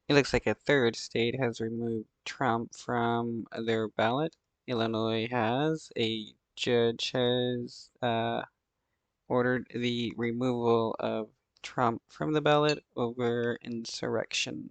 It looks like a third state has removed Trump from their ballot. Illinois has. A judge has ordered the removal of Trump from the ballot over insurrection.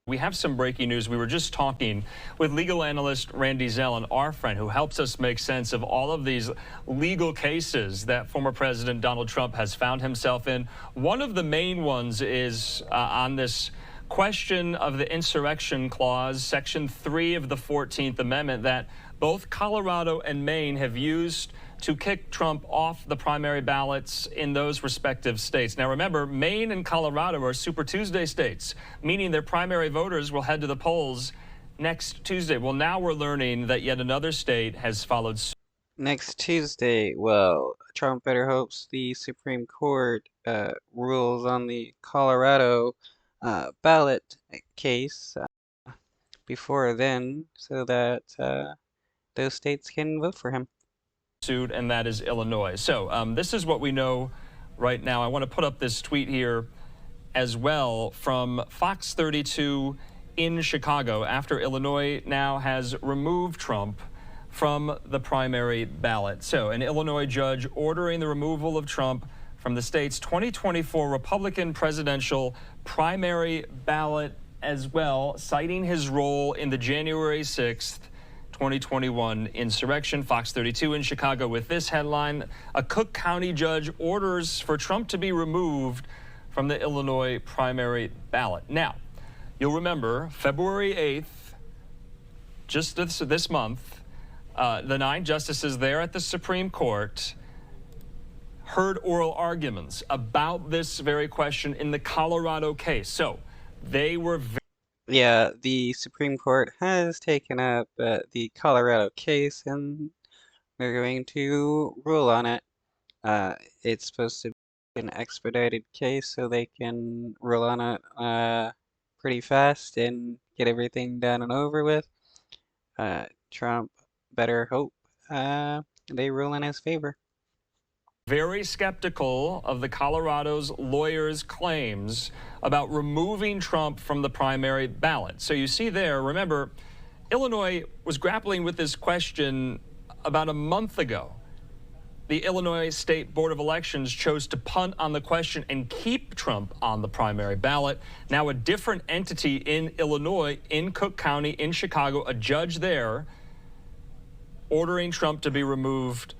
We have some breaking news. We were just talking with legal analyst Randy Zellen, our friend, who helps us make sense of all of these legal cases that former President Donald Trump has found himself in. One of the main ones is on this question of the insurrection clause, Section 3 of the 14th Amendment, that both Colorado and Maine have used to kick Trump off the primary ballots in those respective states. Now remember, Maine and Colorado are Super Tuesday states, meaning their primary voters will head to the polls next Tuesday. Well, now we're learning that yet another state has followed suit. Next Tuesday, well, Trump better hopes the Supreme Court rules on the Colorado ballot case before then so that those states can vote for him. And that is Illinois. So this is what we know right now. I want to put up this tweet here as well from Fox 32 in Chicago after Illinois now has removed Trump from the primary ballot. So an Illinois judge ordering the removal of Trump from the state's 2024 Republican presidential primary ballot as well, citing his role in the January 6th 2021 insurrection. Fox 32 in Chicago with this headline: a Cook County judge orders for Trump to be removed from the Illinois primary ballot. Now, you'll remember February 8th, just this month, the 9 justices there at the Supreme Court heard oral arguments about this very question in the Colorado case. So they were Yeah, the Supreme Court has taken up the Colorado case and they're going to rule on it. It's supposed to be an expedited case so they can rule on it pretty fast and get everything done and over with. Trump better hope they rule in his favor. very skeptical of the Colorado's lawyers' claims about removing Trump from the primary ballot. So you see there, remember, Illinois was grappling with this question about a month ago. The Illinois State Board of Elections chose to punt on the question and keep Trump on the primary ballot. Now a different entity in Illinois, in Cook County, in Chicago, a judge there ordering Trump to be removed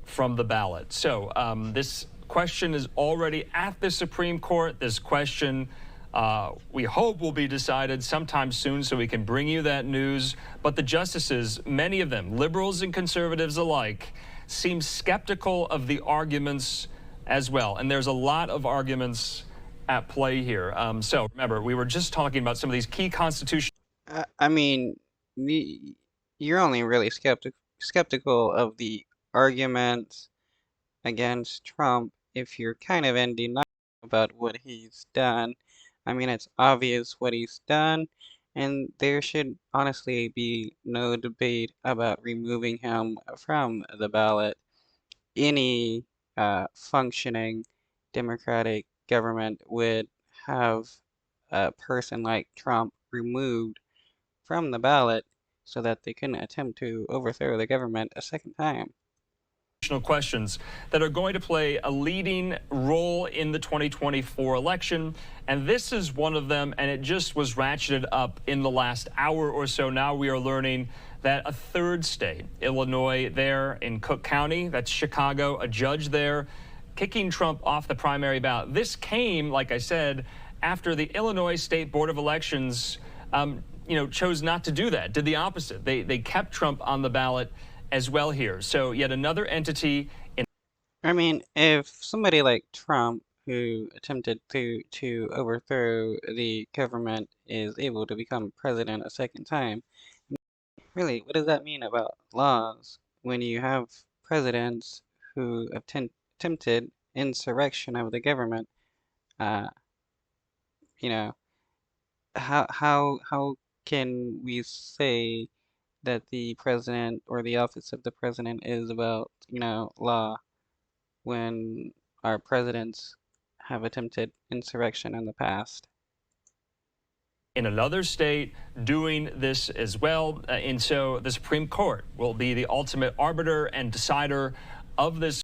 from the ballot. So this question is already at the Supreme Court. This question we hope will be decided sometime soon so we can bring you that news. But the justices, many of them, liberals and conservatives alike, seem skeptical of the arguments as well. And there's a lot of arguments at play here. So remember, we were just talking about some of these key constitutional. I mean, you're only really skeptical of the arguments against Trump if you're kind of in denial about what he's done. I mean, it's obvious what he's done, and there should honestly be no debate about removing him from the ballot. Any functioning democratic government would have a person like Trump removed from the ballot so that they couldn't attempt to overthrow the government a second time. Questions that are going to play a leading role in the 2024 election, and this is one of them, and it just was ratcheted up in the last hour or so. Now we are learning that a third state, Illinois, there in Cook County, that's Chicago, a judge there kicking Trump off the primary ballot. This came, like I said, after the Illinois State Board of Elections chose not to do that, did the opposite. They kept Trump on the ballot as well here. So yet another entity in. I mean, if somebody like Trump, who attempted to overthrow the government, is able to become president a second time, really, what does that mean about laws when you have presidents who attempted insurrection of the government? Uh, you know, how can we say that the president or the office of the president is about, law when our presidents have attempted insurrection in the past? in another state doing this as well. And so the Supreme Court will be the ultimate arbiter and decider of this